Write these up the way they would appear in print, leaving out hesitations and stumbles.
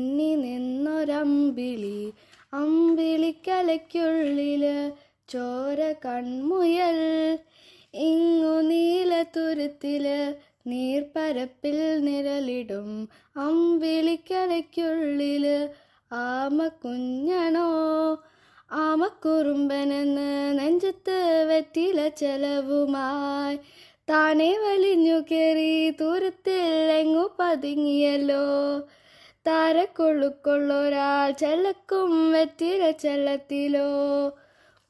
മിന്നി നിന്നൊരമ്പിളി അമ്പിളിക്കലയ്ക്കുള്ളില് ചോര കൺമുയൽ ഇങ്ങു നീലത്തുരുത്തില് നീർപ്പരപ്പിൽ നിഴലിടും അമ്പിളിക്കലയ്ക്കുള്ളില് ആമക്കുഞ്ഞണോ ആമക്കുറുമ്പനെന്ന് നെഞ്ചത്ത് വെറ്റില ചെലവുമായി താനെ വലിഞ്ഞു കയറി തുരുത്തിൽ എങ്ങു പതുങ്ങിയല്ലോ. താരക്കൊള്ളുകൊള്ളൊരാൾ ചെല്ലക്കും വെറ്റില ചെല്ലത്തിലോ.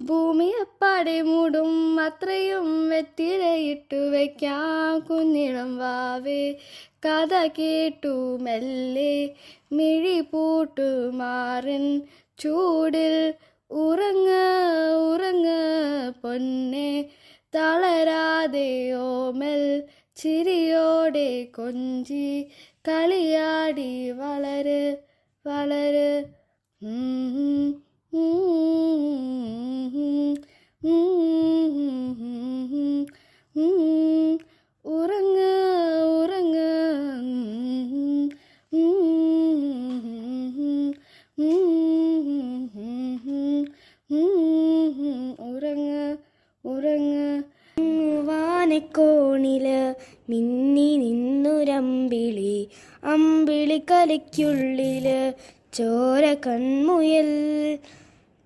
ഭൂമിയപ്പാടെ മൂടും അത്രയും വെറ്റിലയിട്ടു വയ്ക്കാം കുഞ്ഞിളം വാവേ. കഥ കേട്ടു മെല്ലെ മിഴി പൂട്ടുമാറിൻ ചൂടിൽ ഉറങ്ങ് ഉറങ്ങ് പൊന്നെ. തളരാതെ ഓമൽ ചിരിയോടെ കൊഞ്ചി കളിയാടി വളര് വളര്. ഉറങ്ങ് ഉറങ്ങ് ഉറങ്ങ് ഉറങ്ങ്. വാനക്കോണില് മിന്നി നിന്നൊരമ്പിളി അമ്പിളിക്കലയ്ക്കുള്ളില് ചോര കൺമുയൽ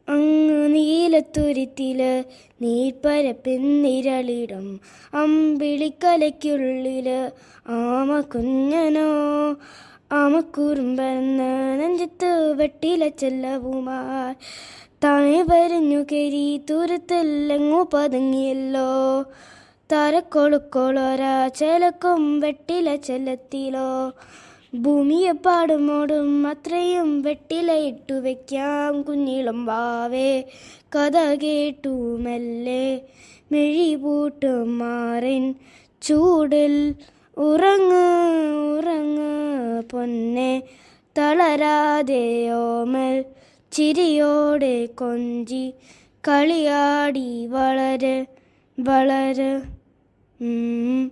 അങ്ങ് നീലത്തുരുത്തില് നീർപ്പരപ്പിന്നിരളിടും അമ്പിളിക്കലയ്ക്കുള്ളില് ആമക്കുഞ്ഞനോ ആമക്കുറുമ്പെന്ന് നെഞ്ചത്ത് വെട്ടില ചെല്ലവുമായി താനെ വരിഞ്ഞു കയറി തുരുത്തെല്ലെങ്ങു പതുങ്ങിയല്ലോ. താരക്കൊളുക്കൊളൊരാ ചെലക്കും വെട്ടില ചെല്ലത്തിലോ. ഭൂമിയെപ്പാടുമോടും അത്രയും വെട്ടിലയിട്ടു വയ്ക്കാം കുഞ്ഞിളം വാവേ. കഥ കേട്ടു മെല്ലെ മിഴി പൂട്ടും മാറിൻ ചൂടിൽ ഉറങ്ങ് ഉറങ്ങ് പൊന്നെ. തളരാതെ ഓമൽ ചിരിയോടെ കൊഞ്ചി കളിയാടി വളര് വളര്. Mm-hmm.